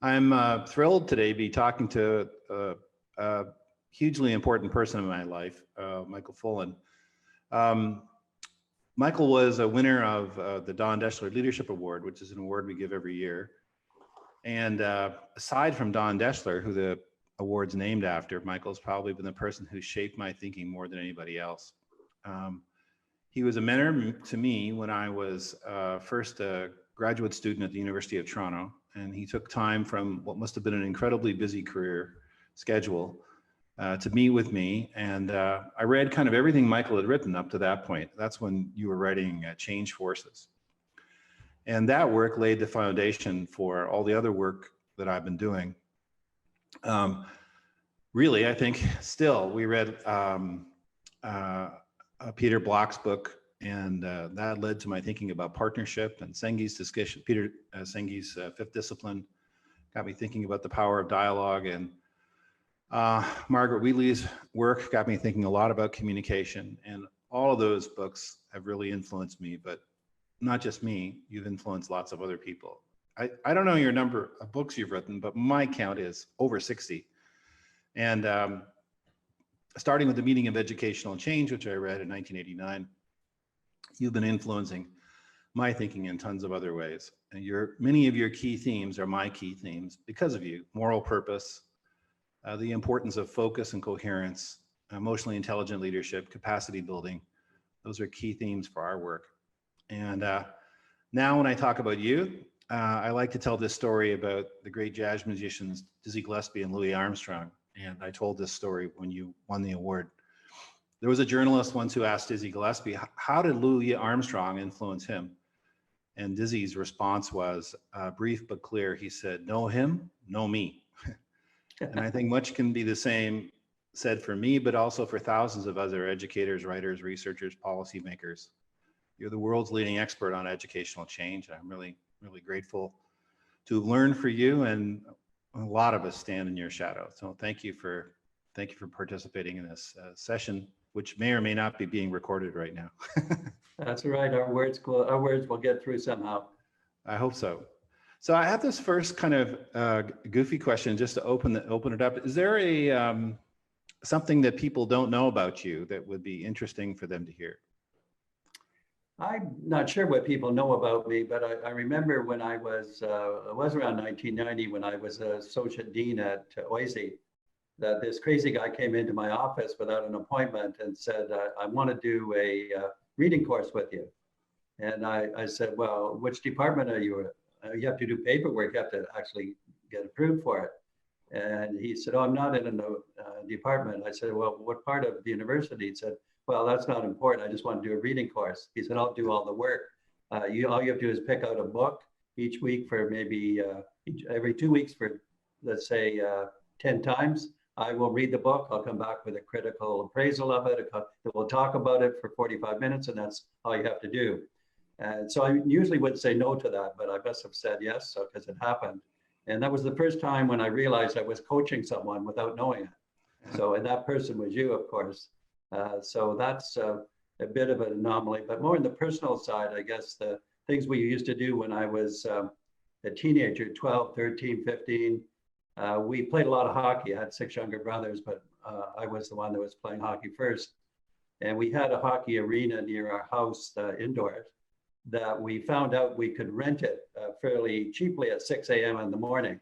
I'm thrilled today to be talking to a hugely important person in my life, Michael Fullan. Michael was a winner of the Don Deschler Leadership Award, which is an award we give every year. And aside from Don Deschler, who the award's named after, Michael's probably been the person who shaped my thinking more than anybody else. He was a mentor to me when I was first a graduate student at the University of Toronto, and he took time from what must have been an incredibly busy career schedule to meet with me. And I read kind of everything Michael had written up to that point. That's when you were writing Change Forces. And that work laid the foundation for all the other work that I've been doing. Really, I think still, we read Peter Block's book, and that led to my thinking about partnership, and Sengi's discussion, Peter Sengi's Fifth Discipline, got me thinking about the power of dialogue, and Margaret Wheatley's work got me thinking a lot about communication, and all of those books have really influenced me, but not just me, you've influenced lots of other people. I don't know your number of books you've written, but my count is over 60. And starting with The Meaning of Educational Change, which I read in 1989, you've been influencing my thinking in tons of other ways. And many of your key themes are my key themes because of you: moral purpose, the importance of focus and coherence, emotionally intelligent leadership, capacity building. Those are key themes for our work. And now when I talk about you, I like to tell this story about the great jazz musicians Dizzy Gillespie and Louis Armstrong. And I told this story when you won the award. There was a journalist once who asked Dizzy Gillespie, how did Louis Armstrong influence him? And Dizzy's response was brief but clear. He said, know him, know me. And I think much can be the same said for me, but also for thousands of other educators, writers, researchers, policymakers. You're the world's leading expert on educational change. I'm really, really grateful to learn for you, and a lot of us stand in your shadow. So thank you for participating in this session, which may or may not be being recorded right now. That's right. Our words will get through somehow. I hope so. So I have this first kind of goofy question just to open it up. Is there a something that people don't know about you that would be interesting for them to hear? I'm not sure what people know about me, but I remember when it was around 1990 when I was associate dean at OISE, that this crazy guy came into my office without an appointment and said, I want to do a reading course with you. And I said, well, which department are you in? You have to do paperwork, you have to actually get approved for it. And he said, oh, I'm not in a department. I said, well, what part of the university? He said, well, that's not important. I just want to do a reading course. He said, I'll do all the work. All you have to do is pick out a book each week for maybe every 2 weeks for, let's say, 10 times. I will read the book. I'll come back with a critical appraisal of it. We'll talk about it for 45 minutes, and that's all you have to do. And so I usually would say no to that, but I must have said yes because it happened. And that was the first time when I realized I was coaching someone without knowing it. So, and that person was you, of course. So that's a bit of an anomaly, but more on the personal side, I guess the things we used to do when I was a teenager, 12, 13, 15, we played a lot of hockey. I had 6 younger brothers, but I was the one that was playing hockey first. And we had a hockey arena near our house indoors that we found out we could rent it fairly cheaply at 6 a.m. in the morning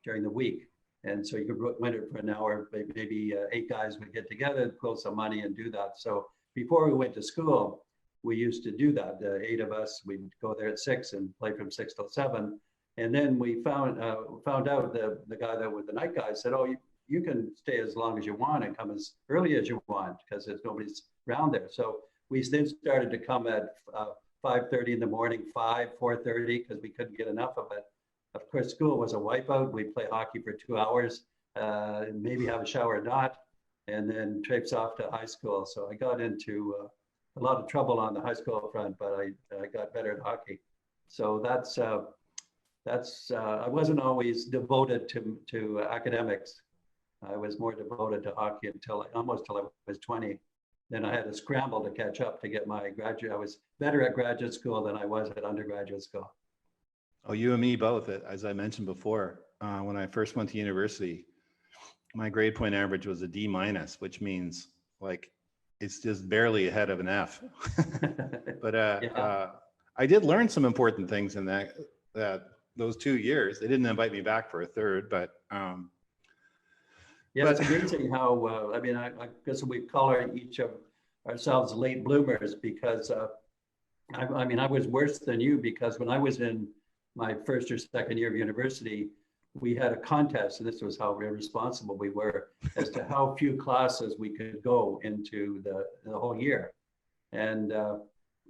during the week. And so you could rent it for an hour, maybe 8 guys would get together, pull some money and do that. So before we went to school, we used to do that. 8 of us, we'd go there at 6 and play from 6 till 7. And then we found out the guy that was the night guy said, oh, you can stay as long as you want and come as early as you want because there's nobody's around there. So we then started to come at 5:30 in the morning, 4:30, because we couldn't get enough of it. Of course, school was a wipeout. We'd play hockey for 2 hours, maybe have a shower or not, and then trips off to high school. So I got into a lot of trouble on the high school front, but I got better at hockey. So that's I wasn't always devoted to academics. I was more devoted to hockey almost till I was 20. Then I had to scramble to catch up to get my graduate. I was better at graduate school than I was at undergraduate school. Oh, you and me both, as I mentioned before. when I first went to university, my grade point average was a D minus, which means like it's just barely ahead of an F. But Yeah. I did learn some important things in those 2 years. They didn't invite me back for a third, but Yeah, it's amazing how, I mean, I guess we call each of ourselves late bloomers because I mean, I was worse than you because when I was in my first or second year of university, we had a contest, and this was how irresponsible we were as to how few classes we could go into the whole year. And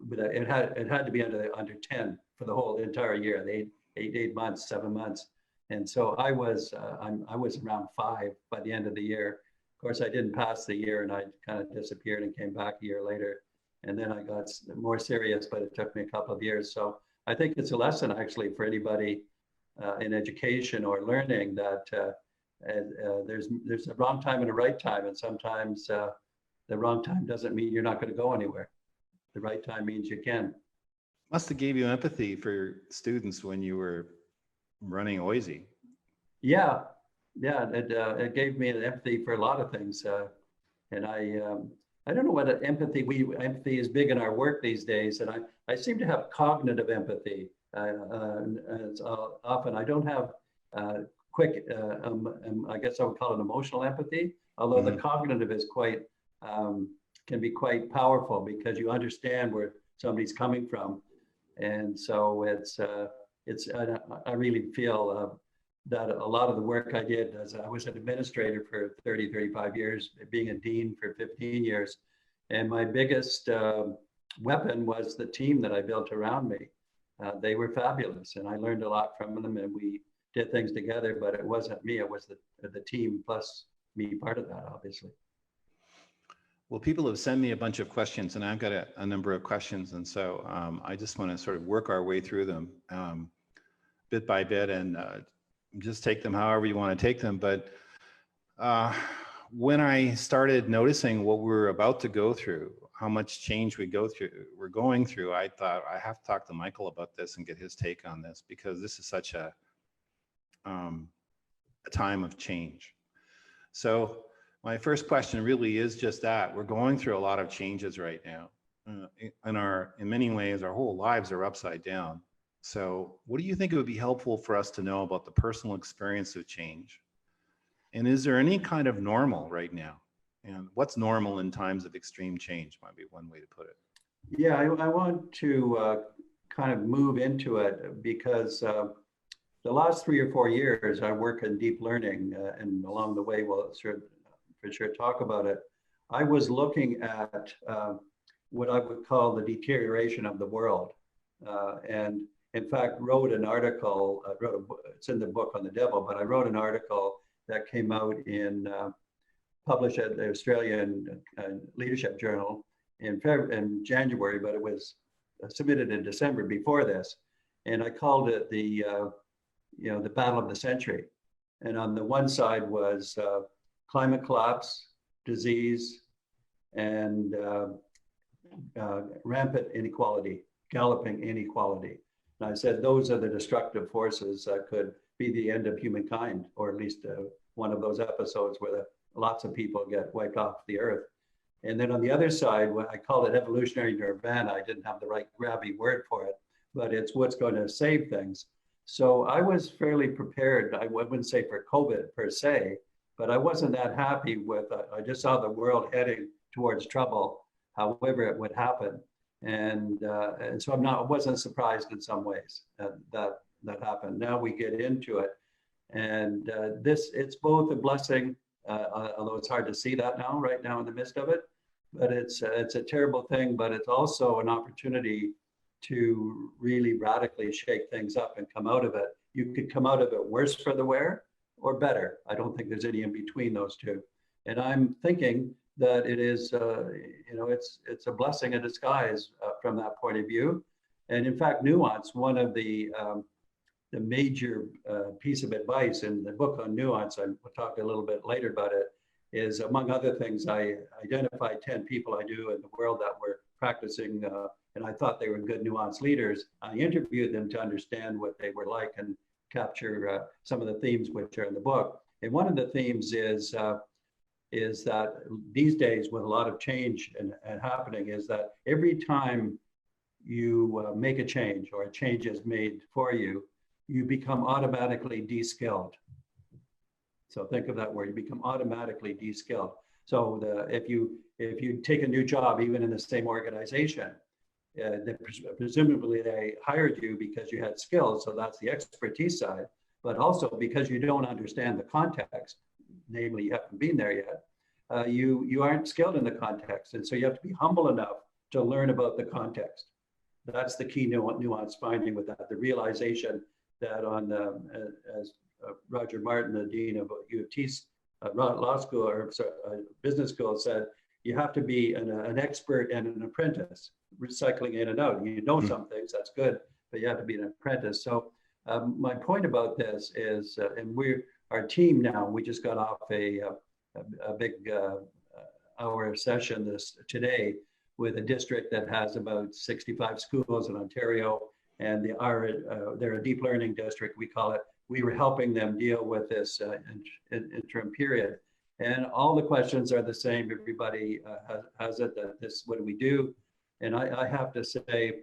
but it had to be under 10 for the entire year, the 8 months, 7 months. And so I was around 5 by the end of the year. Of course, I didn't pass the year, and I kind of disappeared and came back a year later. And then I got more serious, but it took me a couple of years. So I think it's a lesson actually for anybody in education or learning that there's a wrong time and a right time, and sometimes the wrong time doesn't mean you're not going to go anywhere. The right time means you can. must have gave you empathy for your students when you were running OISE. Yeah, it gave me an empathy for a lot of things, and I don't know what empathy is big in our work these days, and I seem to have cognitive empathy. Often I don't have quick, I guess I would call it emotional empathy, although the cognitive is quite, can be quite powerful because you understand where somebody's coming from. And so I really feel that a lot of the work I did as I was an administrator for 30, 35 years, being a dean for 15 years. And my biggest weapon was the team that I built around me. They were fabulous, and I learned a lot from them, and we did things together, but it wasn't me, it was the team plus me part of that, obviously. Well, people have sent me a bunch of questions, and I've got a number of questions. And so I just want to sort of work our way through them bit by bit and just take them however you want to take them. But when I started noticing what we're about to go through, how much change we're going through, I thought I have to talk to Michael about this and get his take on this, because this is such a time of change. So my first question really is just that. We're going through a lot of changes right now. In many ways, our whole lives are upside down. So what do you think it would be helpful for us to know about the personal experience of change? And is there any kind of normal right now? And what's normal in times of extreme change might be one way to put it. Yeah, I want to kind of move into it because the last 3 or 4 years, I work in deep learning, and along the way, we'll for sure talk about it. I was looking at what I would call the deterioration of the world, and in fact, wrote an article. It's in the book on the devil, but I wrote an article that came out published at the Australian Leadership Journal in January, but it was submitted in December before this, and I called it the battle of the century. And on the one side was climate collapse, disease, and rampant inequality, galloping inequality. And I said those are the destructive forces that could be the end of humankind, or at least one of those episodes where lots of people get wiped off the earth. And then on the other side, I called it evolutionary nirvana. I didn't have the right grabby word for it, but it's what's going to save things. So I was fairly prepared. I wouldn't say for COVID per se, but I wasn't that happy with, I just saw the world heading towards trouble, however it would happen. And so I wasn't surprised in some ways that happened. Now we get into it. And it's both a blessing, although it's hard to see that right now in the midst of it, but it's a terrible thing, but it's also an opportunity to really radically shake things up and come out of it. You could come out of it worse for the wear or better. I don't think there's any in between those two. And I'm thinking that it is, it's a blessing in disguise from that point of view. And in fact, nuance, one of the major piece of advice in the book on nuance, I will talk a little bit later about it, is among other things, I identified 10 people I knew in the world that were practicing, and I thought they were good nuance leaders. I interviewed them to understand what they were like and capture some of the themes which are in the book. And one of the themes is that these days, with a lot of change and happening, is that every time you make a change or a change is made for you, you become automatically de-skilled. So think of that word, you become automatically de-skilled. So if you take a new job, even in the same organization, presumably they hired you because you had skills, so that's the expertise side, but also because you don't understand the context, namely you haven't been there yet, you aren't skilled in the context. And so you have to be humble enough to learn about the context. That's the key nuance finding with that, the realization that as Roger Martin, the dean of U of T's law school or business school, said, you have to be an expert and an apprentice, recycling in and out. You know some things, that's good, but you have to be an apprentice. So my point about this is, and our team now, we just got off a big hour session today with a district that has about 65 schools in Ontario, and they're a deep learning district, we call it. We were helping them deal with this interim period. And all the questions are the same. Everybody has it, that this, what do we do? And I have to say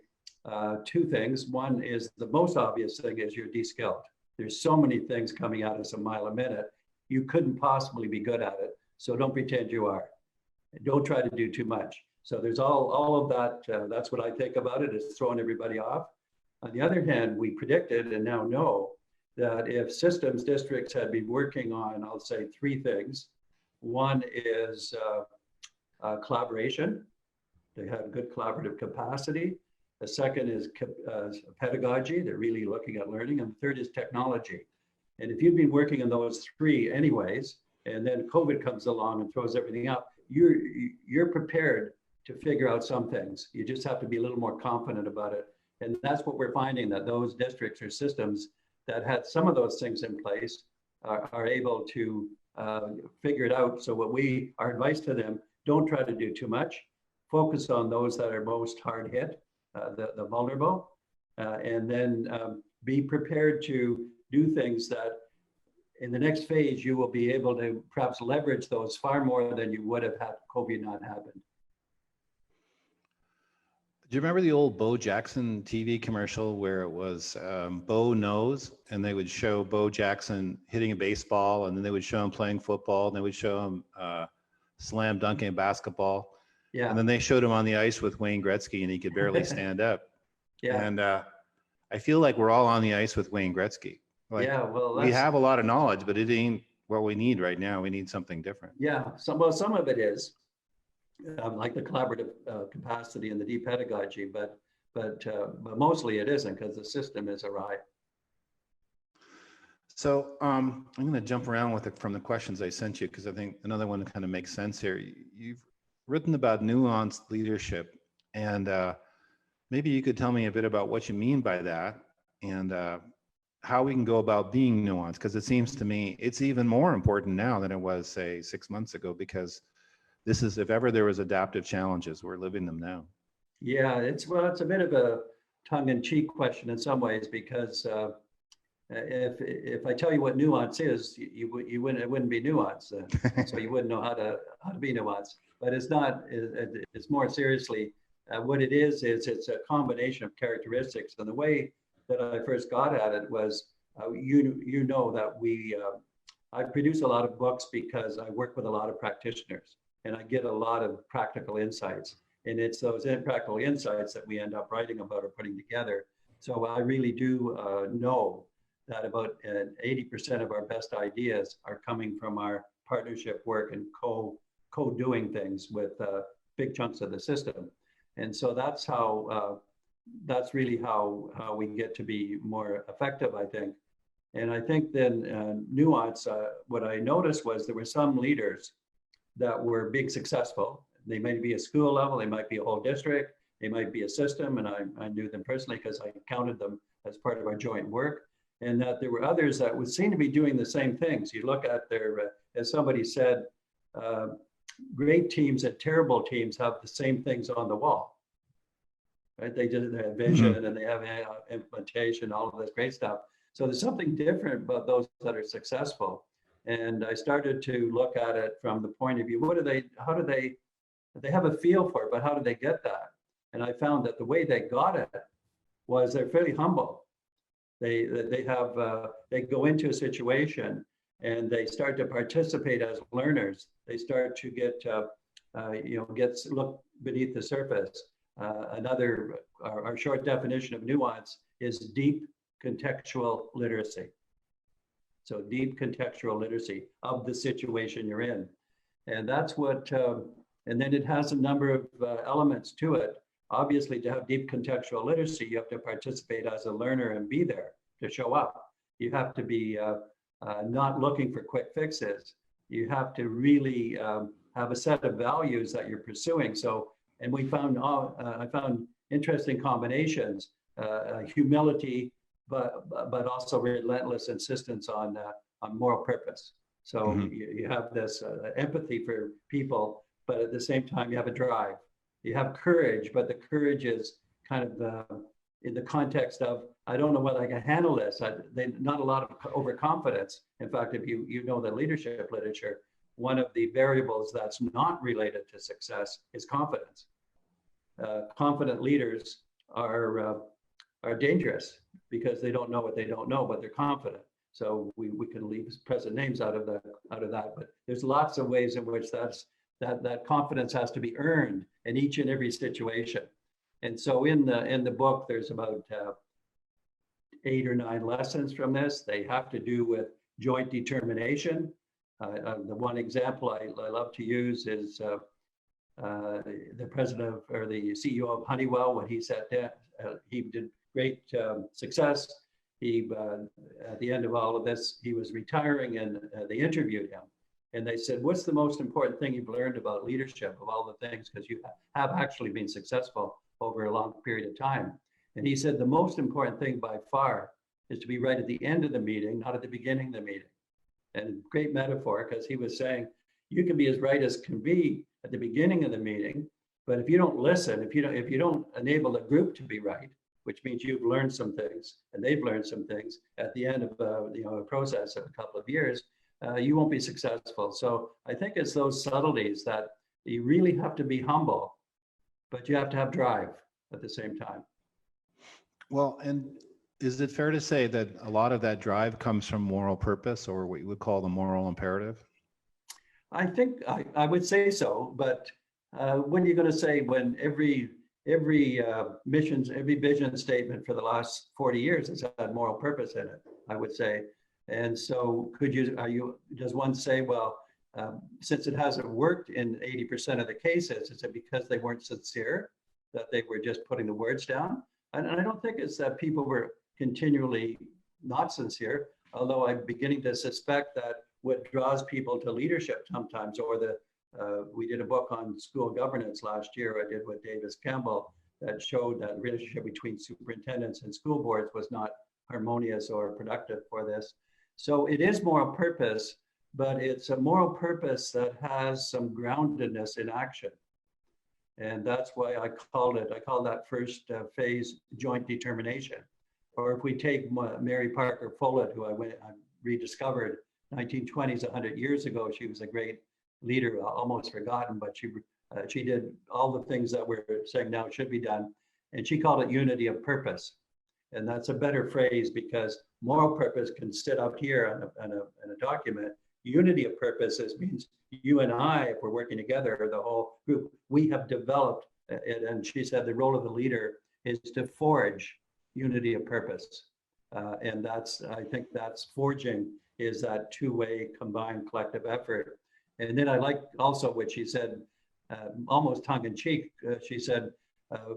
two things. One is the most obvious thing is you're de-skilled. There's so many things coming at us a mile a minute. You couldn't possibly be good at it. So don't pretend you are. Don't try to do too much. So there's all of that. That's what I think about it, is throwing everybody off. On the other hand, we predicted and now know that if systems districts had been working on, I'll say, three things. One is collaboration. They have good collaborative capacity. The second is pedagogy. They're really looking at learning. And the third is technology. And if you've been working on those three anyways, and then COVID comes along and throws everything up, you're prepared to figure out some things. You just have to be a little more confident about it. And that's what we're finding, that those districts or systems that had some of those things in place are able to figure it out. So our advice to them, don't try to do too much. Focus on those that are most hard hit, the vulnerable, and then be prepared to do things that in the next phase, you will be able to perhaps leverage those far more than you would have had COVID not happened. Do you remember the old Bo Jackson TV commercial where it was Bo knows, and they would show Bo Jackson hitting a baseball, and then they would show him playing football, and they would show him slam dunking a basketball. Yeah. And then they showed him on the ice with Wayne Gretzky, and he could barely stand up. Yeah. And I feel like we're all on the ice with Wayne Gretzky. Like, yeah, well, we have a lot of knowledge, but it ain't what we need right now. We need something different. Yeah, some of it is. Like the collaborative capacity and the deep pedagogy, but mostly it isn't, because the system is awry. So I'm going to jump around with it from the questions I sent you, because I think another one kind of makes sense here. You've written about nuanced leadership, and maybe you could tell me a bit about what you mean by that, and how we can go about being nuanced, because it seems to me it's even more important now than it was, say, 6 months ago, because this is, if ever there was adaptive challenges, we're living them now. Yeah, it's a bit of a tongue-in-cheek question in some ways, because if I tell you what nuance is, it wouldn't be nuance, so you wouldn't know how to be nuanced. But it's not. It's more seriously what it is. It's a combination of characteristics, and the way that I first got at it was, you know that I produce a lot of books because I work with a lot of practitioners. And I get a lot of practical insights. And it's those practical insights that we end up writing about or putting together. So I really do know that about 80% of our best ideas are coming from our partnership work and co-doing things with big chunks of the system. And so that's really how we get to be more effective, I think. And I think then nuance, what I noticed was there were some leaders that were big successful. They might be a school level, they might be a whole district, they might be a system, and I knew them personally because I counted them as part of our joint work. And that there were others that would seem to be doing the same things. You look at their, as somebody said, great teams and terrible teams have the same things on the wall, right? They have vision and they have implementation, all of this great stuff. So there's something different about those that are successful. And I started to look at it from the point of view, how do they have a feel for it, but how do they get that? And I found that the way they got it was they're fairly humble. They go into a situation and they start to participate as learners. They start to get look beneath the surface. Our short definition of nuance is deep contextual literacy. So deep contextual literacy of the situation you're in. And that's what, and then it has a number of elements to it. Obviously, to have deep contextual literacy, you have to participate as a learner and be there to show up. You have to be not looking for quick fixes. You have to really have a set of values that you're pursuing. So, and we found, I found interesting combinations, humility, but also relentless insistence on moral purpose. So you have this empathy for people, but at the same time, you have a drive. You have courage, but the courage is kind of in the context of, I don't know whether I can handle this. Not a lot of overconfidence. In fact, if you know the leadership literature, one of the variables that's not related to success is confidence. Confident leaders are dangerous because they don't know what they don't know, but they're confident. So we can leave present names out of that, but there's lots of ways in which that confidence has to be earned in each and every situation. And so in the book, there's about 8 or 9 lessons from this. They have to do with joint determination. The one example I love to use is the president or the CEO of Honeywell, when he sat down, he did great success. At the end of all of this, he was retiring, and they interviewed him. And they said, what's the most important thing you've learned about leadership of all the things? Because you have actually been successful over a long period of time. And he said, the most important thing by far is to be right at the end of the meeting, not at the beginning of the meeting. And great metaphor, because he was saying, you can be as right as can be at the beginning of the meeting, but if you don't listen, if you don't enable the group to be right, which means you've learned some things and they've learned some things at the end of a process of a couple of years, you won't be successful. So I think it's those subtleties that you really have to be humble, but you have to have drive at the same time. Well, and is it fair to say that a lot of that drive comes from moral purpose, or what you would call the moral imperative? I think I would say so, but when you're going to say when every vision statement for the last 40 years has had moral purpose in it, I would say. And so does one say, well, since it hasn't worked in 80% of the cases, is it because they weren't sincere, that they were just putting the words down? And I don't think it's that people were continually not sincere, although I'm beginning to suspect that what draws people to leadership sometimes, or we did a book on school governance last year, I did with Davis Campbell, that showed that relationship between superintendents and school boards was not harmonious or productive for this. So it is moral purpose, but it's a moral purpose that has some groundedness in action. And that's why I call that first phase joint determination. Or if we take Mary Parker Fullan, who I rediscovered 1920s, 100 years ago, she was a great leader, almost forgotten, but she did all the things that we're saying now should be done. And she called it unity of purpose. And that's a better phrase, because moral purpose can sit up here in a document. Unity of purpose means you and I, if we're working together, or the whole group, we have developed it. And she said the role of the leader is to forge unity of purpose. And I think that's forging is that two-way combined collective effort. And then I like also what she said, almost tongue-in-cheek, she said,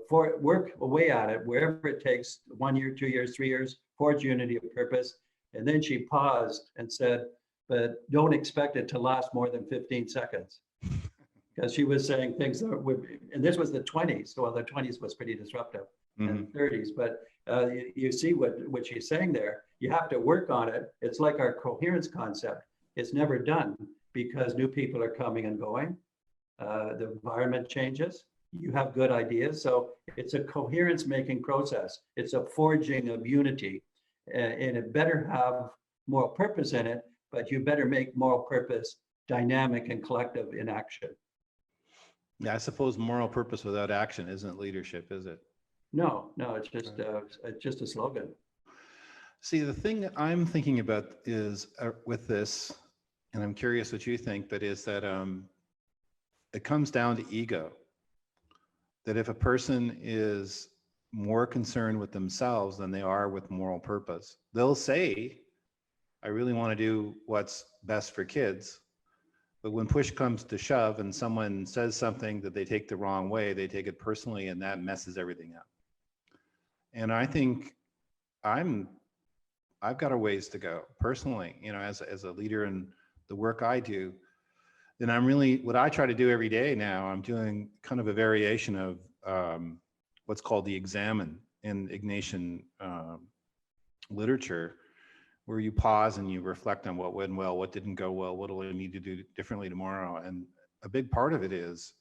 work away at it, wherever it takes, 1 year, 2 years, 3 years, forge unity of purpose. And then she paused and said, but don't expect it to last more than 15 seconds. Because she was saying things that would, and this was the 20s, so the 20s was pretty disruptive, and the 30s, but you see what she's saying there. You have to work on it. It's like our coherence concept. It's never done because new people are coming and going. The environment changes. You have good ideas. So it's a coherence making process. It's a forging of unity. and it better have moral purpose in it, but you better make moral purpose dynamic and collective in action. Yeah, I suppose moral purpose without action isn't leadership, is it? No, it's just a slogan. See, the thing that I'm thinking about is with this, and I'm curious what you think, but is that it comes down to ego. That if a person is more concerned with themselves than they are with moral purpose, they'll say, I really want to do what's best for kids. But when push comes to shove and someone says something that they take the wrong way, they take it personally and that messes everything up. And I think I've got a ways to go personally, as a leader in the work I do. And I'm really, what I try to do every day now, I'm doing kind of a variation of what's called the examine in Ignatian literature, where you pause and you reflect on what went well, what didn't go well, what do I need to do differently tomorrow. And a big part of it is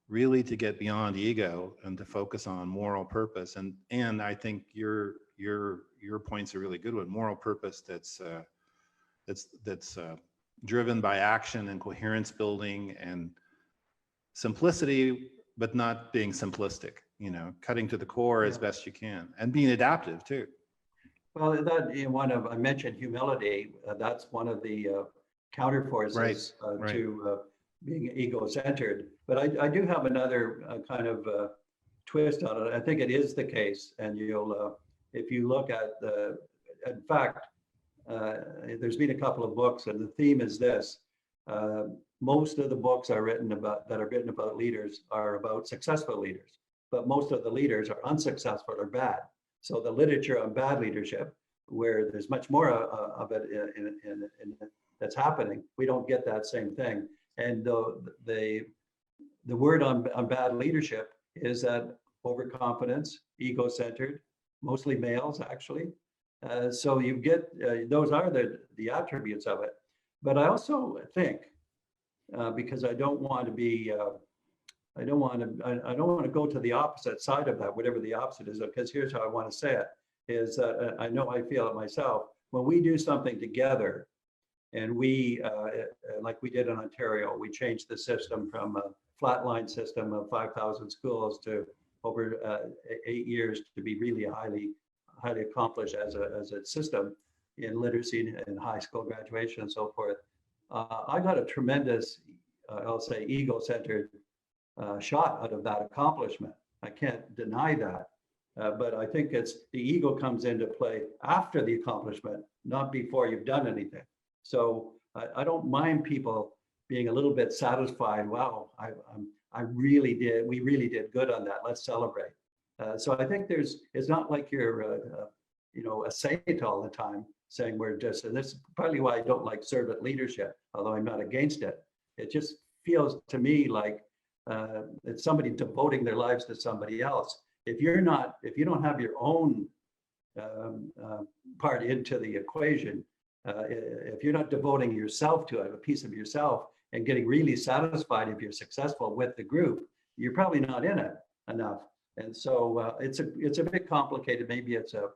really to get beyond ego and to focus on moral purpose. And I think your point's a really good one. Moral purpose that's driven by action and coherence building and simplicity, but not being simplistic, cutting to the core as best you can and being adaptive too. Well, I mentioned humility. That's one of the counterforces to being ego-centered. But I do have another kind of twist on it. I think it is the case, and if you look at in fact, there's been a couple of books, and the theme is this: most of the books that are written about leaders are about successful leaders, but most of the leaders are unsuccessful or bad. So the literature on bad leadership, where there's much more of it that's happening, we don't get that same thing. And the word on bad leadership is that overconfidence, ego-centered, mostly males actually. So you get those are the attributes of it. But I also think because I don't want to go to the opposite side of that, whatever the opposite is, because here's how I want to say it, is that I know I feel it myself. When we do something together, and we, like we did in Ontario, we changed the system from a flatline system of 5,000 schools to over 8 years to be really highly accomplished as a system in literacy and high school graduation and so forth. I got a tremendous, I'll say, ego-centered shot out of that accomplishment. I can't deny that, but I think it's the ego comes into play after the accomplishment, not before you've done anything. So I don't mind people being a little bit satisfied. Wow, we really did good on that. Let's celebrate. So I think it's not like you're a saint all the time saying we're just, and this is partly why I don't like servant leadership, although I'm not against it. It just feels to me like it's somebody devoting their lives to somebody else. If you don't have your own part into the equation, if you're not devoting yourself to it, a piece of yourself, and getting really satisfied if you're successful with the group, you're probably not in it enough. And so it's a bit complicated. Maybe it's a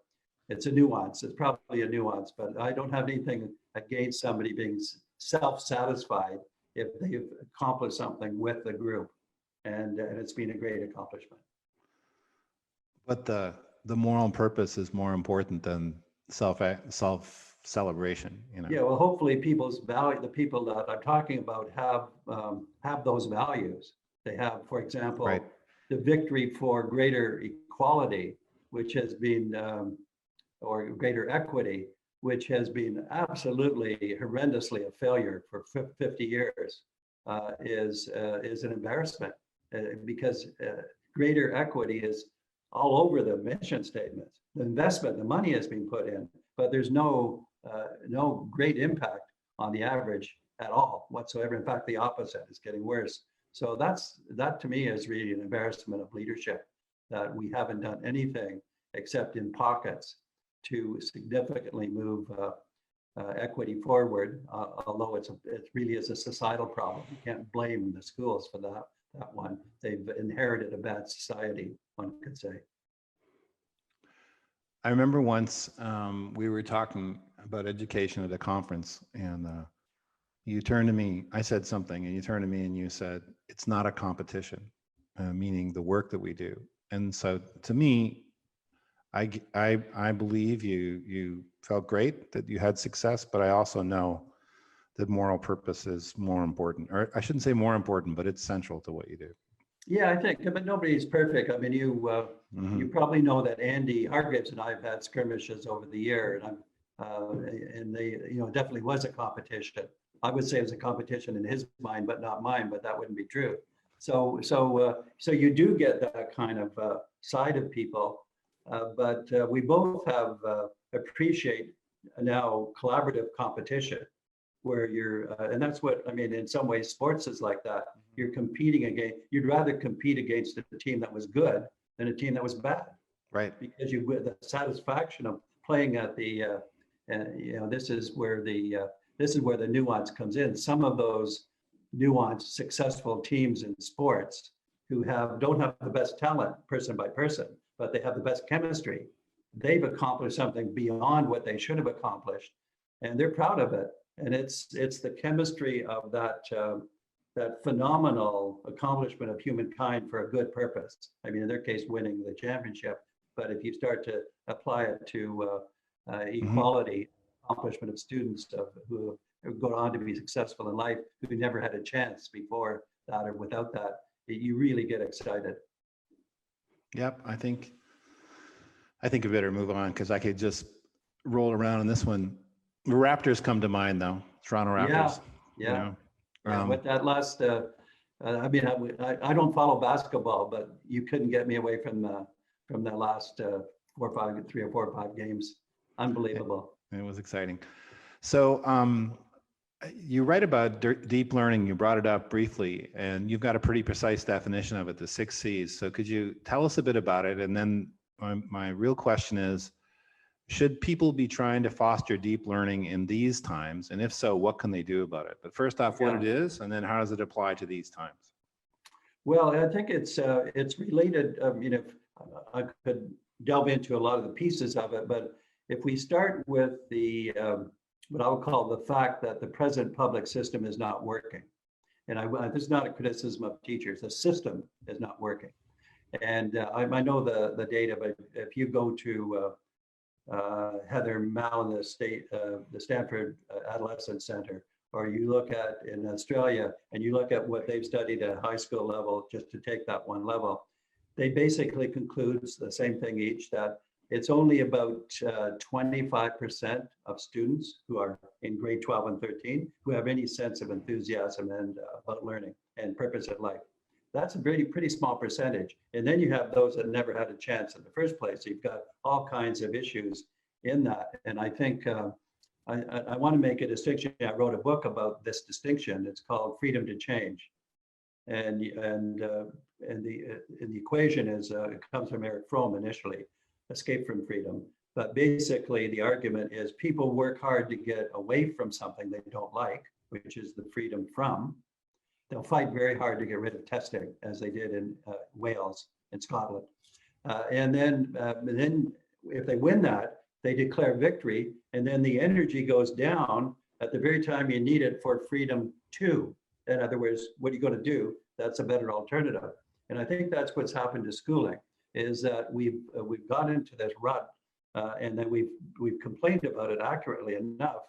nuance. It's probably a nuance, but I don't have anything against somebody being self-satisfied if they've accomplished something with the group, and it's been a great accomplishment. But the moral purpose is more important than self-celebration, Yeah, well, hopefully the people that I'm talking about have those values. They have, for example, the victory for greater equality, which has been, or greater equity, which has been absolutely horrendously a failure for 50 years, is an embarrassment because greater equity is all over the mission statements. The investment, the money has been put in, but there's no great impact on the average at all whatsoever. In fact, the opposite is getting worse. So that to me is really an embarrassment of leadership, that we haven't done anything except in pockets to significantly move equity forward, although it really is a societal problem. You can't blame the schools for that one. They've inherited a bad society, one could say. I remember once we were talking about education at a conference, and you turned to me. I said something, and you turned to me and you said, "It's not a competition," meaning the work that we do. And so, to me, I believe you felt great that you had success, but I also know that moral purpose is more important, or I shouldn't say more important, but it's central to what you do. Yeah, I think, but nobody's perfect. I mean, you probably know that Andy Hargreaves and I have had skirmishes over the year, and and they, definitely was a competition. I would say it was a competition in his mind, but not mine. But that wouldn't be true. So you do get that kind of side of people, but we both have appreciate now collaborative competition, where and that's what I mean. In some ways, sports is like that. You're competing against. You'd rather compete against a team that was good than a team that was bad, Right? because you with the satisfaction of playing at the, this is where the nuance comes in. Some of those nuanced, successful teams in sports who don't have the best talent person by person, but they have the best chemistry. They've accomplished something beyond what they should have accomplished, and they're proud of it. And it's the chemistry of that phenomenal accomplishment of humankind for a good purpose. I mean, in their case, winning the championship. But if you start to apply it to equality, accomplishment of students who go on to be successful in life, who never had a chance before that or without that, you really get excited. Yep, I think we better move on, because I could just roll around on this one. The Raptors come to mind, though. Toronto Raptors. Yeah. But that last, I mean, I don't follow basketball, but you couldn't get me away from the last 3 or 4 or 5 games. Unbelievable. It was exciting. So you write about deep learning. You brought it up briefly, and you've got a pretty precise definition of it, the 6 C's. So could you tell us a bit about it? And then my real question is, should people be trying to foster deep learning in these times? And if so, what can they do about it? But first off, what it is, and then how does it apply to these times? Well, I think it's related. I could delve into a lot of the pieces of it, but if we start with the what I would call the fact that the present public system is not working, and this is not a criticism of teachers. The system is not working, and I know the data, but if you go to Heather Mallon, the Stanford Adolescent Center, or you look at in Australia and you look at what they've studied at high school level, just to take that one level, they basically concludes the same thing each, that it's only about 25% of students who are in grade 12 and 13 who have any sense of enthusiasm and about learning and purpose in life. That's a pretty small percentage. And then you have those that never had a chance in the first place. You've got all kinds of issues in that. And I think I want to make a distinction. I wrote a book about this distinction. It's called Freedom to Change. And the equation is, it comes from Eric Fromm initially, escape from freedom. But basically the argument is people work hard to get away from something they don't like, which is the freedom from. They'll fight very hard to get rid of testing, as they did in Wales and Scotland. And then if they win that, they declare victory, and then the energy goes down at the very time you need it for freedom to. In other words, what are you going to do? That's a better alternative. And I think that's what's happened to schooling, is that we've got into this rut, and then we've complained about it accurately enough.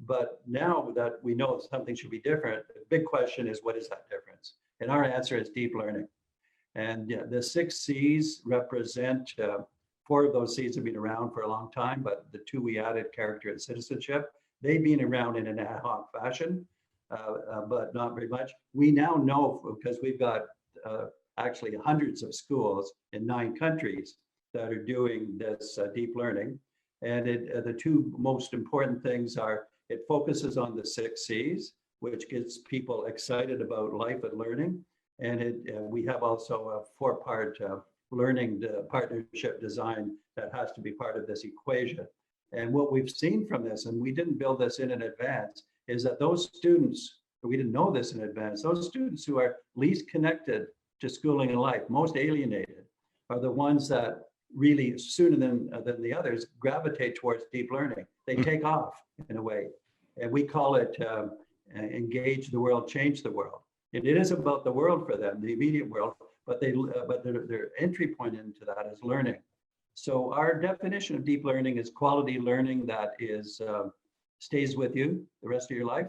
But now that we know something should be different, the big question is, what is that difference? And our answer is deep learning. And the 6 C's represent, 4 of those C's have been around for a long time, but the 2 we added, character and citizenship, they've been around in an ad hoc fashion, but not very much. We now know, because we've got actually hundreds of schools in 9 countries that are doing this deep learning. And the 2 most important things are, it focuses on the 6 C's, which gets people excited about life and learning. And we have also a 4-part learning partnership design that has to be part of this equation. And what we've seen from this, and we didn't build this in advance, is that those students, we didn't know this in advance, those students who are least connected to schooling and life, most alienated, are the ones that really sooner than the others gravitate towards deep learning. They take off in a way. And we call it engage the world, change the world. And it is about the world for them, the immediate world, but their entry point into that is learning. So our definition of deep learning is quality learning that is stays with you the rest of your life.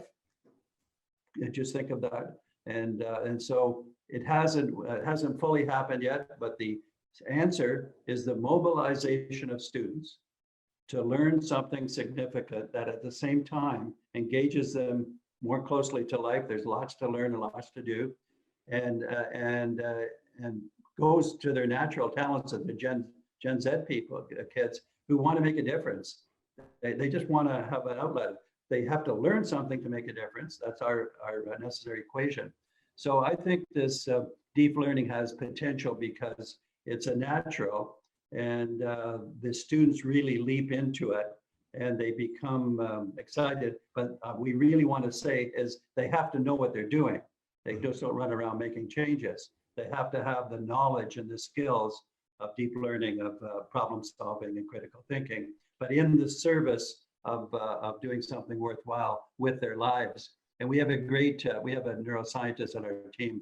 Just think of that. And so it hasn't fully happened yet, but the answer is the mobilization of students to learn something significant that at the same time engages them more closely to life. There's lots to learn and lots to do, and goes to their natural talents of the Gen Z people, kids who want to make a difference. They just want to have an outlet. They have to learn something to make a difference. That's our necessary equation. So I think this deep learning has potential because it's a natural, and the students really leap into it and they become excited. But we really want to say is they have to know what they're doing. They just don't run around making changes. They have to have the knowledge and the skills of deep learning, of problem solving and critical thinking, but in the service of doing something worthwhile with their lives. And we have a great, we have a neuroscientist on our team,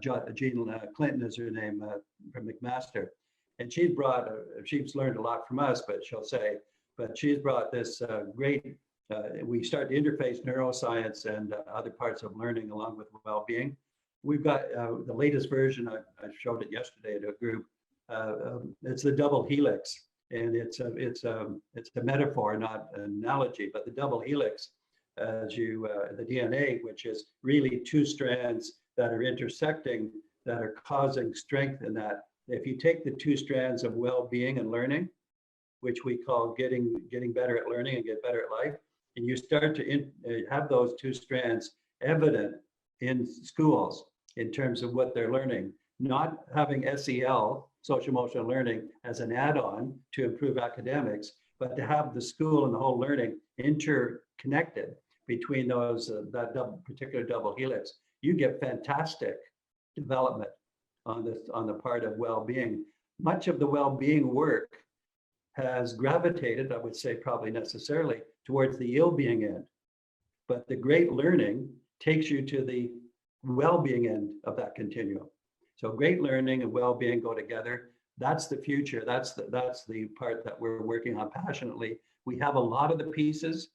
Jean Clinton is her name, from McMaster. And she's learned a lot from us, but she's brought this great, we start to interface neuroscience and other parts of learning along with well-being. We've got the latest version, I showed it yesterday to a group. It's the double helix, and it's a metaphor, not an analogy, but the double helix, the DNA, which is really two strands that are intersecting, that are causing strength in that. If you take the two strands of well-being and learning, which we call getting better at learning and get better at life, and you start to have those two strands evident in schools in terms of what they're learning, not having SEL, social emotional learning, as an add-on to improve academics, but to have the school and the whole learning interconnected between those, particular double helix, you get fantastic development on the part of well-being. Much of the well-being work has gravitated, I would say probably necessarily, towards the ill-being end. But the great learning takes you to the well-being end of that continuum. So great learning and well-being go together. That's the future. That's the part that we're working on passionately. We have a lot of the pieces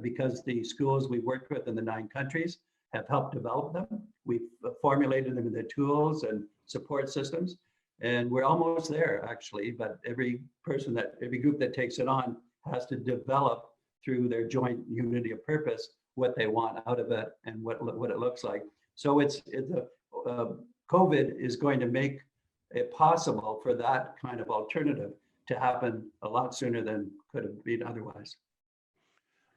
because the schools we've worked with in the 9 countries have helped develop them. We've formulated them in the tools and support systems, and we're almost there actually. But every group that takes it on has to develop through their joint unity of purpose what they want out of it and what it looks like. So COVID is going to make it possible for that kind of alternative to happen a lot sooner than could have been otherwise.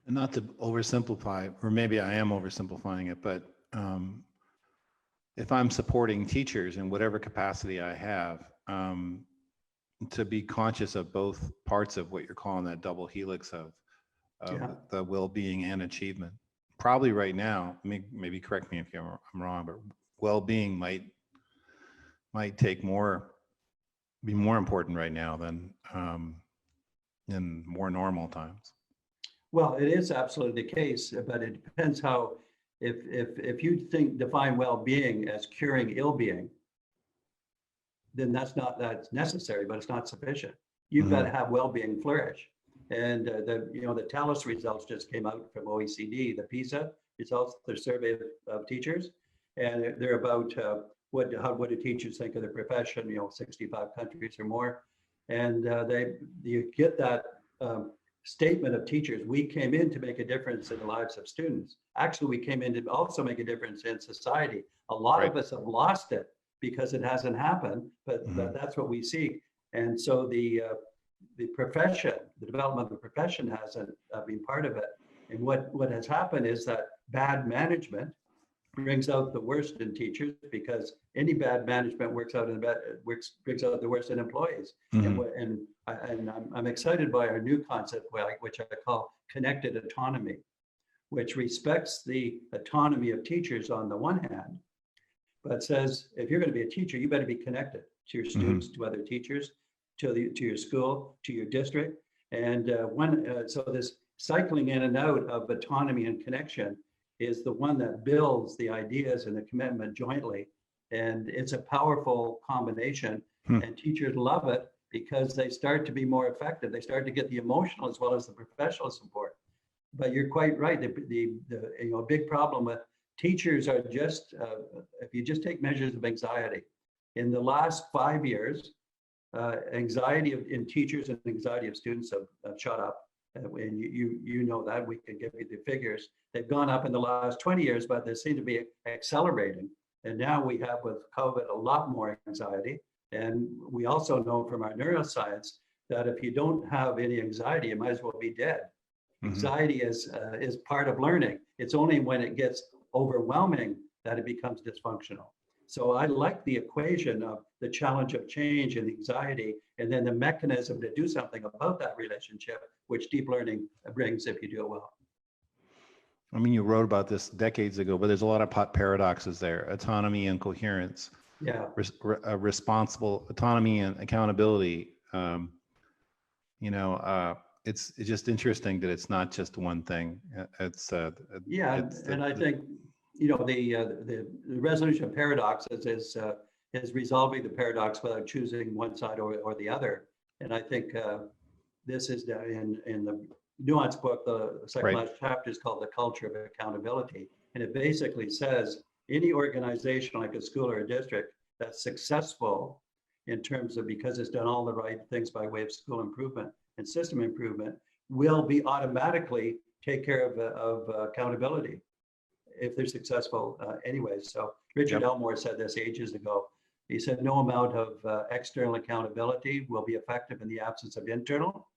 And not to oversimplify, or maybe I am oversimplifying it, but if I'm supporting teachers in whatever capacity I have, to be conscious of both parts of what you're calling that double helix of the well-being and achievement. Probably right now, maybe correct me if I'm wrong, but well-being might be more important right now than in more normal times. Well, it is absolutely the case, but it depends how, if you define well-being as curing ill-being, then that's necessary, but it's not sufficient. You've got to have well-being flourish. And the TALIS results just came out from OECD, the PISA results, their survey of teachers, and they're about what do teachers think of their profession, 65 countries or more. And you get that statement of teachers, we came in to make a difference in the lives of students. Actually, we came in to also make a difference in society. A lot of us have lost it because it hasn't happened, but that's what we see. And so the profession, the development of the profession hasn't been part of it. And what has happened is that bad management brings out the worst in teachers, because any bad management brings out the worst in employees. And I'm excited by our new concept, which I call connected autonomy, which respects the autonomy of teachers on the one hand, but says if you're going to be a teacher, you better be connected to your students, to other teachers, to your school, to your district. And so this cycling in and out of autonomy and connection is the one that builds the ideas and the commitment jointly. And it's a powerful combination. And teachers love it because they start to be more effective. They start to get the emotional as well as the professional support. But you're quite right. A big problem with teachers are just, if you just take measures of anxiety, in the last 5 years, anxiety in teachers and anxiety of students have shot up. And you know that, we can give you the figures. They've gone up in the last 20 years, but they seem to be accelerating. And now we have with COVID a lot more anxiety. And we also know from our neuroscience that if you don't have any anxiety, you might as well be dead. Anxiety is part of learning. It's only when it gets overwhelming that it becomes dysfunctional. So I like the equation of the challenge of change and anxiety, and then the mechanism to do something about that relationship, which deep learning brings if you do it well. I mean, you wrote about this decades ago, but there's a lot of paradoxes there: autonomy and coherence. Yeah. Responsible autonomy and accountability. It's just interesting that it's not just one thing. I think the resolution of paradoxes is resolving the paradox without choosing one side or the other. And I think this is in the nuanced book. The second last chapter is called The Culture of Accountability, and it basically says any organization like a school or a district that's successful in terms of, because it's done all the right things by way of school improvement and system improvement, will be automatically take care of accountability if they're successful anyway. So Richard Elmore said this ages ago. He said, no amount of external accountability will be effective in the absence of internal.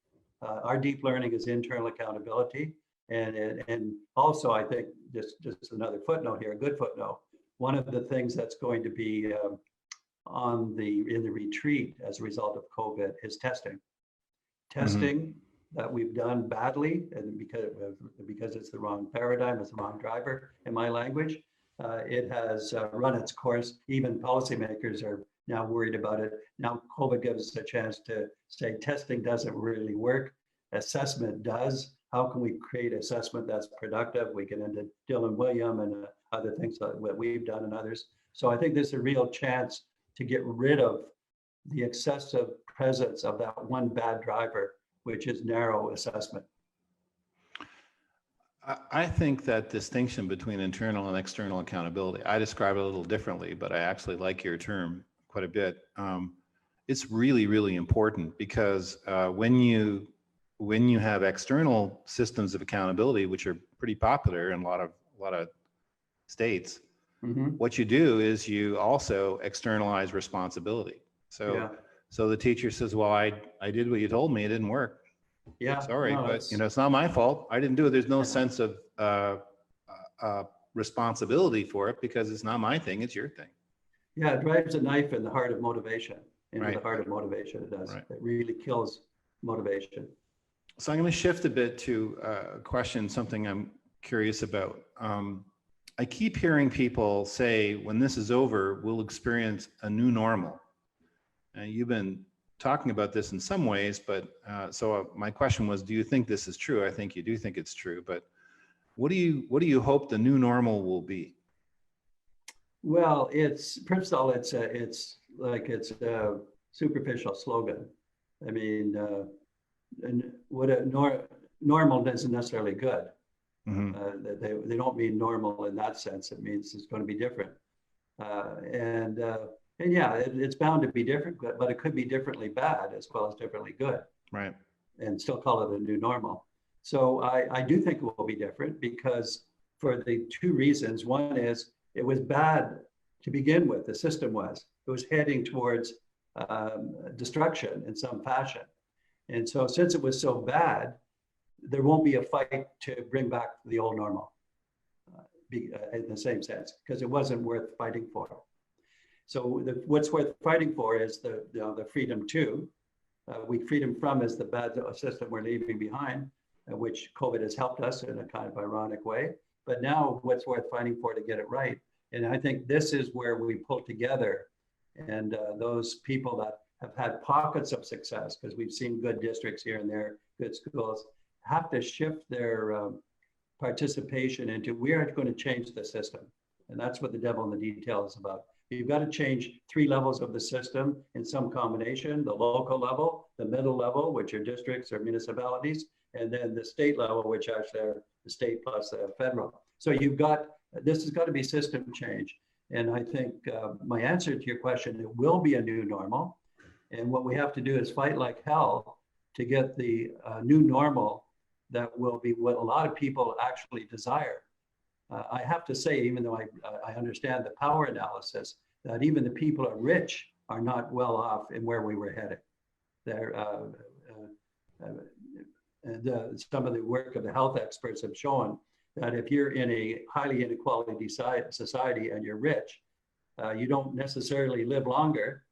Our deep learning is internal accountability. And also, I think, just another footnote here, a good footnote, one of the things that's going to be in the retreat as a result of COVID is testing. Testing that we've done badly, and because it's the wrong paradigm, it's the wrong driver in my language, it has run its course. Even policymakers are now worried about it. Now COVID gives us a chance to say testing doesn't really work, assessment does. How can we create assessment that's productive? We get into Dylan William and other things that we've done and others. So I think there's a real chance to get rid of the excessive presence of that one bad driver, which is narrow assessment. I think that distinction between internal and external accountability, I describe it a little differently, but I actually like your term quite a bit. It's really, really important because when you have external systems of accountability, which are pretty popular in a lot of states, what you do is you also externalize responsibility. So the teacher says, well, I did what you told me, it didn't work. Yeah. Sorry, but it's not my fault. I didn't do it. There's no sense of responsibility for it because it's not my thing, it's your thing. Yeah, it drives a knife in the heart of motivation. Into the heart of motivation, it does. It really kills motivation. So I'm going to shift a bit to a question, something I'm curious about. I keep hearing people say, when this is over, we'll experience a new normal. And you've been talking about this in some ways, but so my question was, do you think this is true? I think you do think it's true, but what do you hope the new normal will be? Well, first of all, it's a superficial slogan. I mean, and what normal isn't necessarily good. They don't mean normal in that sense. It means it's going to be different. And yeah, it's bound to be different, but it could be differently bad as well as differently good. Right. And still call it a new normal. So I do think it will be different because for the two reasons. One is it was bad to begin with. The system was. It was heading towards destruction in some fashion. And so since it was so bad, there won't be a fight to bring back the old normal in the same sense, because it wasn't worth fighting for. So what's worth fighting for is the freedom to. Freedom from is the bad system we're leaving behind, which COVID has helped us in a kind of ironic way. But now what's worth fighting for to get it right? And I think this is where we pull together, and those people that have had pockets of success, because we've seen good districts here and there, good schools, have to shift their participation into, we are going to change the system. And that's what the devil in the detail is about. You've got to change 3 levels of the system in some combination: the local level, the middle level, which are districts or municipalities, and then the state level, which actually are the state plus the federal. So this has got to be system change. And I think my answer to your question, it will be a new normal. And what we have to do is fight like hell to get the new normal that will be what a lot of people actually desire. I have to say, even though I understand the power analysis, that even the people who are rich are not well off in where we were headed. Some of the work of the health experts have shown that if you're in a highly inequality society and you're rich, you don't necessarily live longer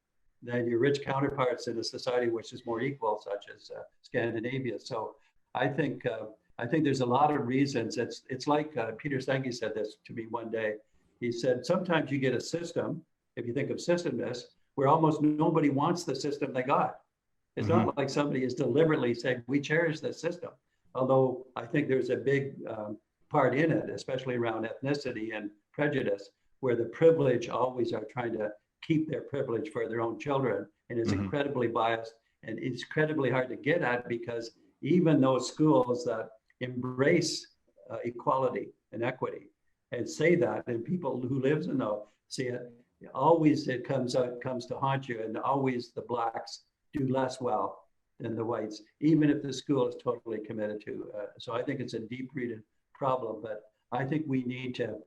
than your rich counterparts in a society which is more equal, such as Scandinavia. So I think there's a lot of reasons. It's like Peter Senge said this to me one day. He said, sometimes you get a system, if you think of systemness, where almost nobody wants the system they got. It's not like somebody is deliberately saying, we cherish this system. Although I think there's a big part in it, especially around ethnicity and prejudice, where the privileged always are trying to keep their privilege for their own children. And it's incredibly biased, and it's incredibly hard to get at, because even those schools that embrace equality and equity and say that, and people who live in those see it, always it comes to haunt you, and always the blacks do less well than the whites, even if the school is totally committed to. So I think it's a deep-rooted problem, but I think we need to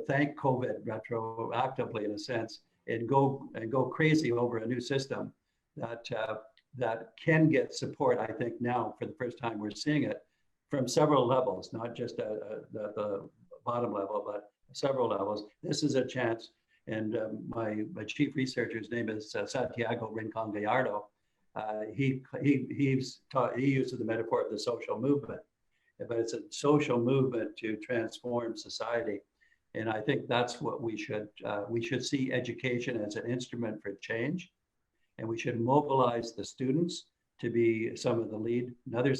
thank COVID retroactively, in a sense, and go crazy over a new system that can get support. I think now, for the first time, we're seeing it from several levels, not just the bottom level, but several levels. This is a chance. And my chief researcher's name is Santiago Rincon Gallardo. He uses the metaphor of the social movement, but it's a social movement to transform society. And I think that's what we should see education as an instrument for change. And we should mobilize the students to be some of the lead. Another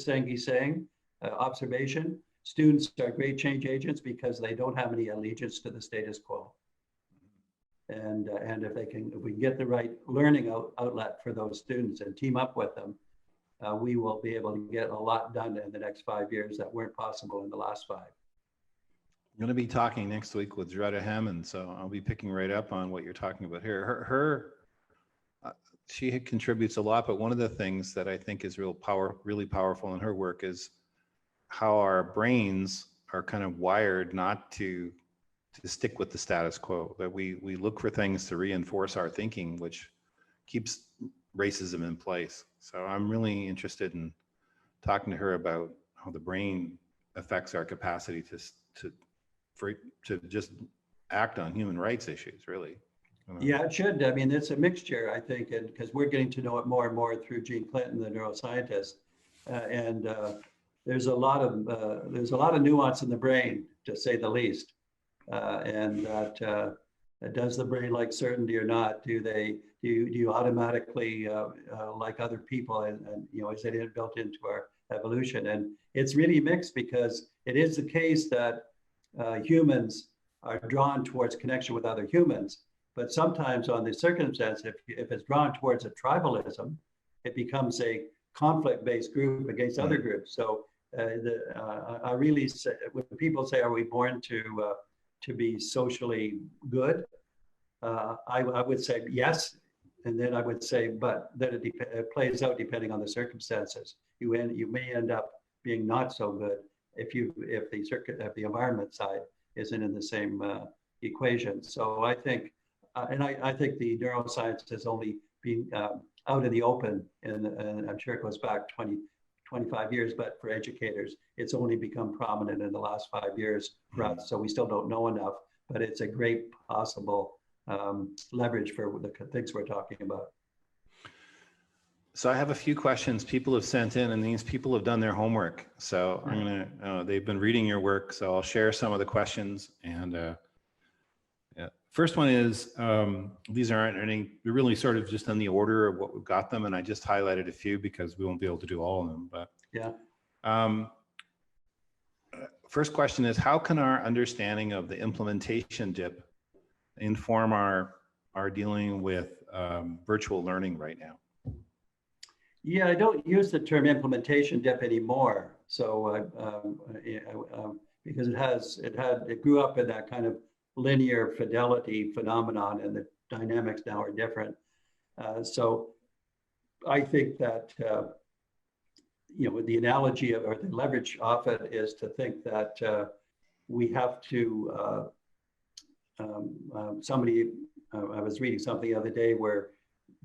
observation, students are great change agents because they don't have any allegiance to the status quo. And if we can get the right learning outlet for those students and team up with them, we will be able to get a lot done in the next 5 years that weren't possible in the last 5. I'm going to be talking next week with Dretta Hammond, so I'll be picking right up on what you're talking about here. She contributes a lot, but one of the things that I think is really powerful in her work is how our brains are kind of wired not to stick with the status quo, that we look for things to reinforce our thinking, which keeps racism in place. So I'm really interested in talking to her about how the brain affects our capacity to just act on human rights issues, really. Yeah, it should. I mean, it's a mixture, I think, and because we're getting to know it more and more through Gene Clinton, the neuroscientist, and there's a lot of nuance in the brain, to say the least, and that does the brain like certainty or not? Do you automatically like other people, and is it built into our evolution? And it's really mixed, because it is the case that humans are drawn towards connection with other humans. But sometimes on the circumstance, if it's drawn towards a tribalism, it becomes a conflict-based group against other groups. So I really say, when people say, are we born to be socially good? I would say yes. And then I would say, but then it plays out depending on the circumstances. You may end up being not so good if the environment side isn't in the same equation. So I think, I think the neuroscience has only been out in the open, and I'm sure it goes back 25 years, but for educators, it's only become prominent in the last 5 years for us. So we still don't know enough, but it's a great possible leverage for the things we're talking about. So I have a few questions people have sent in, and these people have done their homework. So they've been reading your work. So I'll share some of the questions, and First one is, these aren't any, they're really sort of just in the order of what we've got them. And I just highlighted a few because we won't be able to do all of them, but Yeah. First question is, how can our understanding of the implementation dip inform our dealing with virtual learning right now? Yeah, I don't use the term implementation dip anymore. So because it grew up in that kind of linear fidelity phenomenon, and the dynamics now are different. So I think that the analogy or the leverage off it is to think that we have to. I was reading something the other day where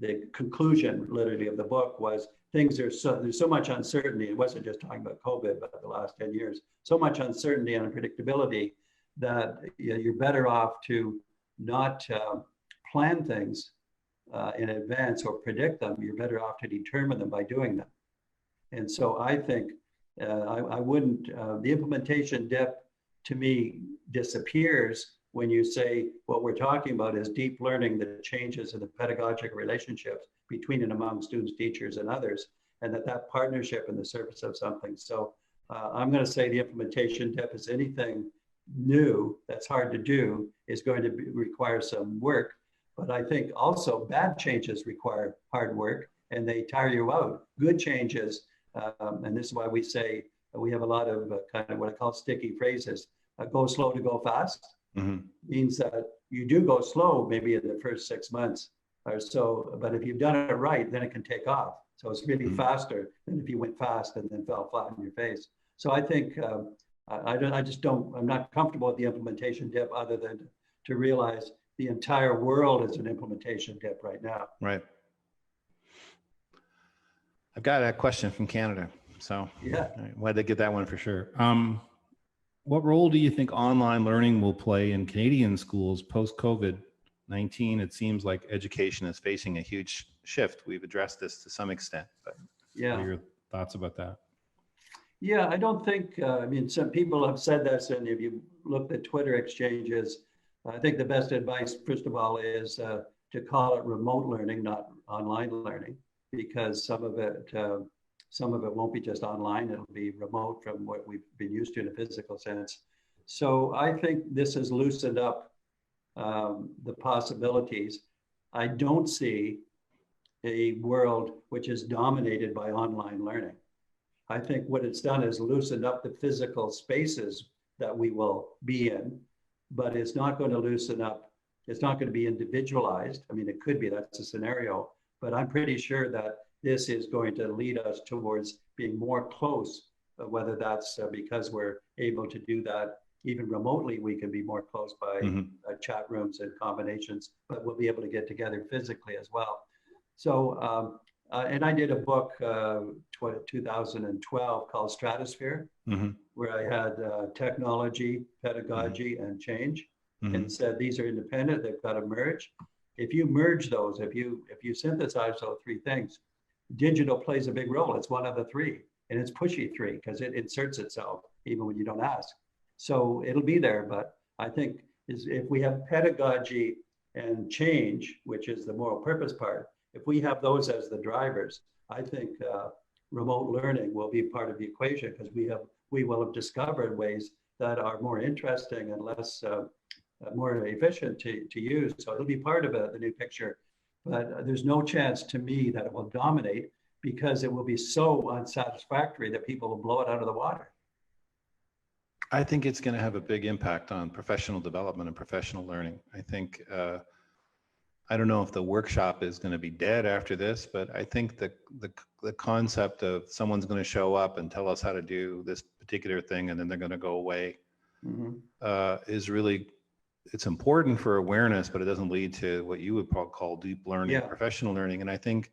the conclusion, literally, of the book was there's so much uncertainty. It wasn't just talking about COVID, but the last 10 years, so much uncertainty and unpredictability that you're better off to not plan things in advance or predict them. You're better off to determine them by doing them. And so I think I wouldn't, the implementation dip to me disappears when you say what we're talking about is deep learning that changes in the pedagogical relationships between and among students, teachers, and others, and that partnership in the service of something. So I'm going to say the implementation dip is anything new that's hard to do is going to require some work. But I think also bad changes require hard work and they tire you out. Good changes, and this is why we say we have a lot of kind of what I call sticky phrases. Go slow to go fast. Mm-hmm. Means that you do go slow maybe in the first 6 months or so, but if you've done it right, then it can take off. So it's really faster than if you went fast and then fell flat on your face. So I think I'm not comfortable with the implementation dip other than to realize the entire world is an implementation dip right now. Right. I've got a question from Canada. So yeah, I wanted to get that one for sure. What role do you think online learning will play in Canadian schools post-COVID-19? It seems like education is facing a huge shift. We've addressed this to some extent, but what are your thoughts about that? Yeah, I don't think, some people have said this, and if you look at Twitter exchanges, I think the best advice, first of all, is to call it remote learning, not online learning, because some of it won't be just online, it'll be remote from what we've been used to in a physical sense. So I think this has loosened up the possibilities. I don't see a world which is dominated by online learning. I think what it's done is loosened up the physical spaces that we will be in, but it's not going to loosen up, it's not going to be individualized. I mean, it could be, that's a scenario, but I'm pretty sure that this is going to lead us towards being more close, whether that's because we're able to do that even remotely, we can be more close by chat rooms and combinations, but we'll be able to get together physically as well. So, and I did a book, 2012 called Stratosphere, where I had technology, pedagogy, and change, and said these are independent, they've got to merge. If you merge those, if you synthesize those three things, digital plays a big role. It's one of the three, and it's pushy three because it inserts itself even when you don't ask. So it'll be there, but I think if we have pedagogy and change, which is the moral purpose part, if we have those as the drivers, I think remote learning will be part of the equation because we will have discovered ways that are more interesting and less more efficient to use. So it'll be part of the new picture. But there's no chance to me that it will dominate because it will be so unsatisfactory that people will blow it out of the water. I think it's going to have a big impact on professional development and professional learning. I think, I don't know if the workshop is going to be dead after this, but I think the concept of someone's going to show up and tell us how to do this particular thing and then they're going to go away is really, it's important for awareness, but it doesn't lead to what you would probably call deep learning, professional learning. And I think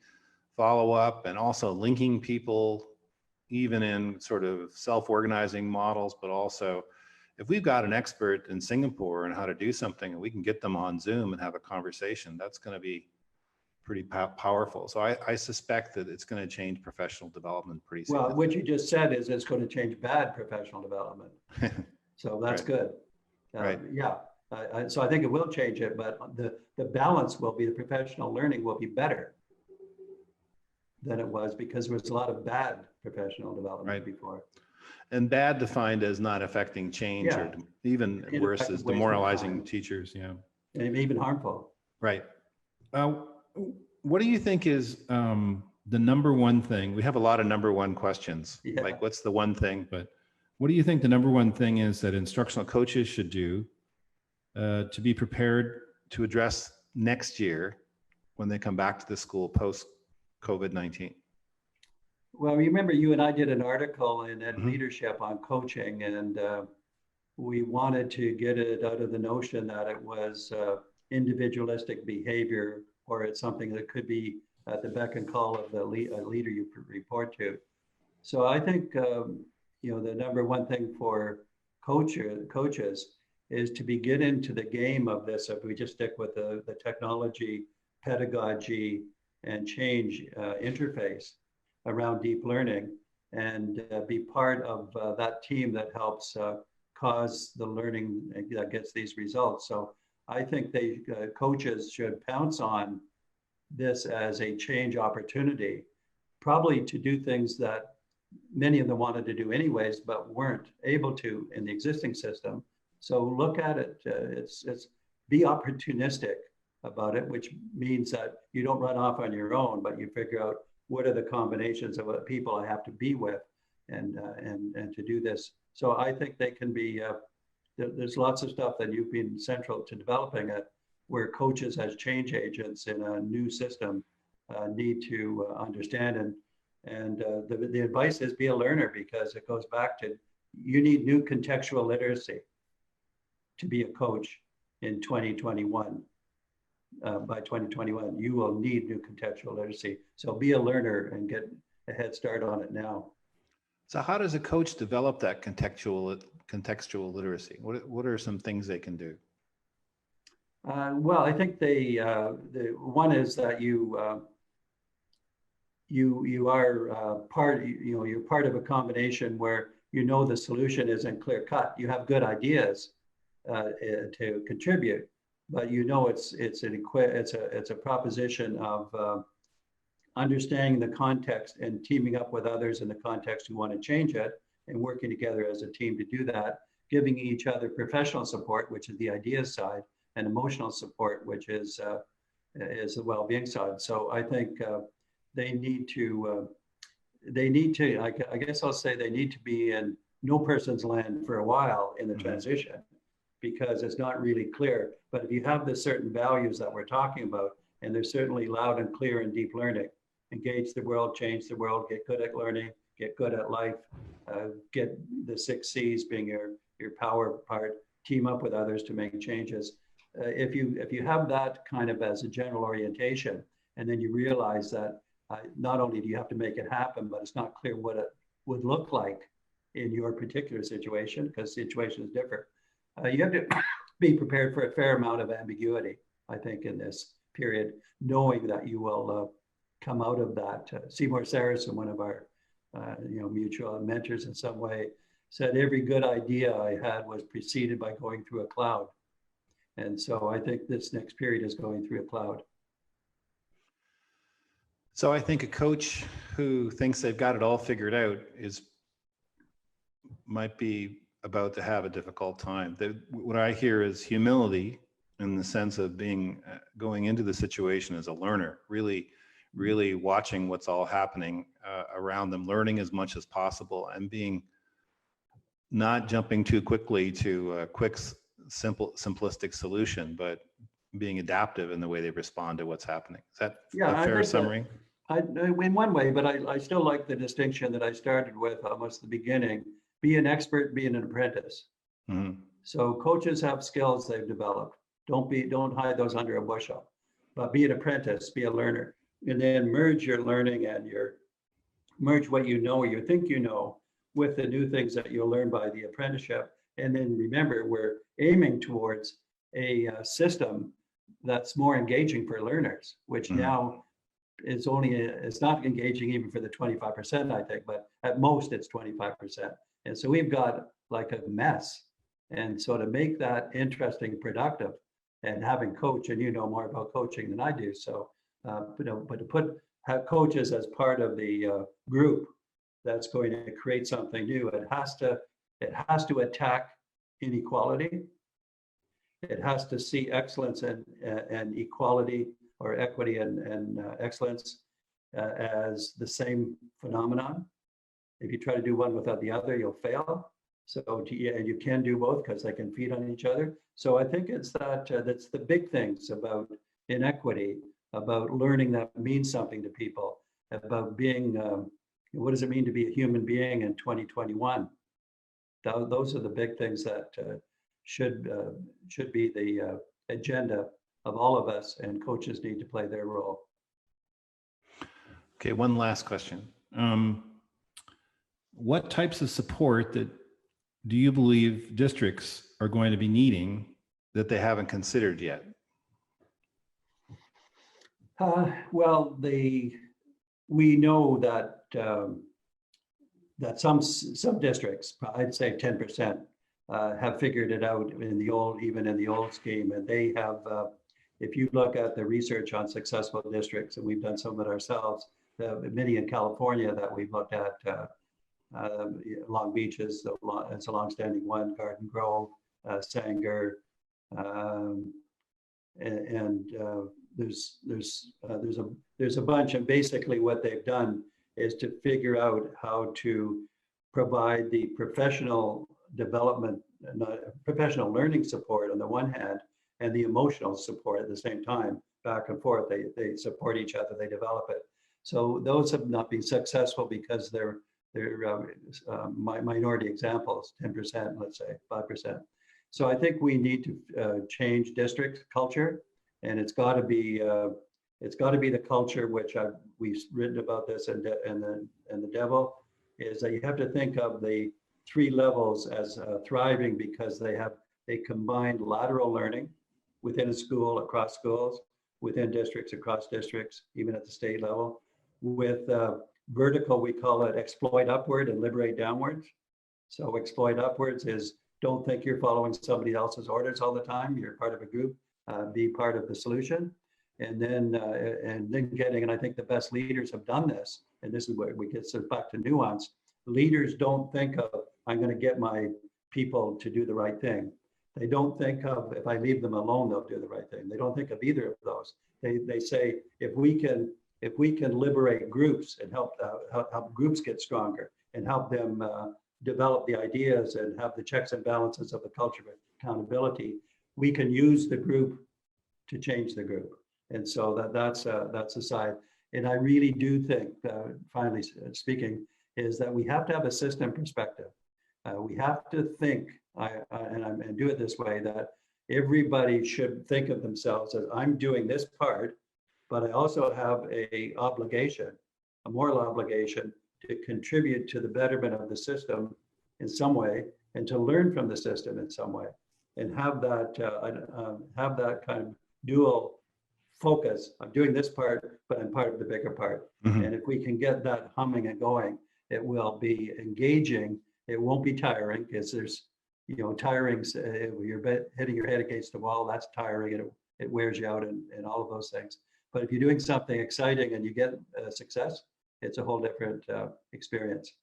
follow up and also linking people, even in sort of self-organizing models, but also if we've got an expert in Singapore on how to do something and we can get them on Zoom and have a conversation, that's going to be pretty powerful. So I suspect that it's going to change professional development pretty soon. Well, what you just said is it's going to change bad professional development. So that's good. Yeah. So I think it will change it, but the balance will be, the professional learning will be better than it was, because there was a lot of bad professional development before. And bad defined as not affecting change, or even worse as demoralizing teachers. Yeah. And even harmful. Right. What do you think is the number one thing? We have a lot of number one questions. Yeah. Like, what's the one thing? But what do you think the number one thing is that instructional coaches should do to be prepared to address next year when they come back to the school post COVID-19? Well, remember, you and I did an article in Ed Leadership on coaching, and we wanted to get it out of the notion that it was individualistic behavior, or it's something that could be at the beck and call of the leader you report to. So I think the number one thing for coaches is to get into the game of this. If we just stick with the technology, pedagogy, and change interface around deep learning, and be part of that team that helps cause the learning that gets these results. So I think coaches should pounce on this as a change opportunity, probably to do things that many of them wanted to do anyways, but weren't able to in the existing system. So look at it, it's be opportunistic about it, which means that you don't run off on your own, but you figure out what are the combinations of what people I have to be with, and to do this. So I think they can be, there's lots of stuff that you've been central to developing it, where coaches as change agents in a new system need to understand. And the advice is be a learner, because it goes back to, you need new contextual literacy to be a coach in 2021. By 2021, you will need new contextual literacy. So be a learner and get a head start on it now. So how does a coach develop that contextual literacy? What are some things they can do? Well, I think the one is that you are part. You're part of a combination where the solution isn't clear cut. You have good ideas to contribute, but it's a proposition of understanding the context and teaming up with others in the context who want to change it, and working together as a team to do that, giving each other professional support, which is the ideas side, and emotional support, which is the well-being side. So I think they need to, I guess I'll say they need to be in no person's land for a while in the transition, because it's not really clear. But if you have the certain values that we're talking about, and they're certainly loud and clear in deep learning: engage the world, change the world, get good at learning, get good at life, get the 6 C's being your power part, team up with others to make changes. If you have that kind of as a general orientation, and then you realize that not only do you have to make it happen, but it's not clear what it would look like in your particular situation, because situation is different. You have to be prepared for a fair amount of ambiguity, I think, in this period, knowing that you will come out of that. Seymour Saracen, one of our mutual mentors in some way, said every good idea I had was preceded by going through a cloud. And so I think this next period is going through a cloud. So I think a coach who thinks they've got it all figured out might be about to have a difficult time. What I hear is humility, in the sense of going into the situation as a learner, really watching what's all happening around them, learning as much as possible, and not jumping too quickly to a quick, simplistic solution, but being adaptive in the way they respond to what's happening. Is that a fair summary? In one way, but I still like the distinction that I started with almost the beginning: be an expert, be an apprentice. Mm-hmm. So coaches have skills they've developed. Don't hide those under a bushel, but be an apprentice, be a learner, and then merge your learning and merge what you know or you think you know with the new things that you'll learn by the apprenticeship. And then remember, we're aiming towards a system that's more engaging for learners, which now is it's not engaging even for the 25%, I think, but at most it's 25%. And so we've got like a mess And so to make that interesting and productive, and having coach, and you know more about coaching than I do, so but to have coaches as part of the group that's going to create something new, it has to attack inequality. It has to see excellence and equality, or equity and excellence as the same phenomenon. If you try to do one without the other, you'll fail. So and you can do both because they can feed on each other. So I think it's that's the big things about inequity, about learning that means something to people, about being what does it mean to be a human being in 2021. Those are the big things that should be the agenda of all of us, and coaches need to play their role. Okay, one last question. What types of support do you believe districts are going to be needing that they haven't considered yet? Well, we know that that some districts, I'd say 10%, have figured it out even in the old scheme, and they have. If you look at the research on successful districts, and we've done some of it ourselves, many in California that we've looked at. Long Beach is a longstanding one, Garden Grove, Sanger, and there's a bunch. And basically, what they've done is to figure out how to provide the professional development, professional learning support on the one hand, and the emotional support at the same time, back and forth. They support each other, they develop it. So those have not been successful because they're minority examples, 10%, let's say 5%. So I think we need to change district culture, and it's got to be the culture which we've written about this, and the devil is that you have to think of the 3 levels as thriving, because they combine lateral learning within a school, across schools, within districts, across districts, even at the state level, with vertical, we call it exploit upward and liberate downwards. So exploit upwards is, don't think you're following somebody else's orders all the time. You're part of a group, be part of the solution. And then getting, and I think the best leaders have done this, and this is where we get back to nuance. Leaders don't think of, I'm going to get my people to do the right thing. They don't think of, if I leave them alone, they'll do the right thing. They don't think of either of those. They say, if we can liberate groups and help groups get stronger, and help them develop the ideas and have the checks and balances of the culture of accountability, we can use the group to change the group. And so that's a side. And I really do think, finally speaking, is that we have to have a system perspective. We have to think, and do it this way, that everybody should think of themselves as, I'm doing this part, but I also have a moral obligation to contribute to the betterment of the system in some way, and to learn from the system in some way, and have that kind of dual focus. I'm doing this part, but I'm part of the bigger part. Mm-hmm. And if we can get that humming and going, it will be engaging. It won't be tiring, because there's, tiring. You're hitting your head against the wall. That's tiring, and it wears you out, and all of those things. But if you're doing something exciting and you get success, it's a whole different experience.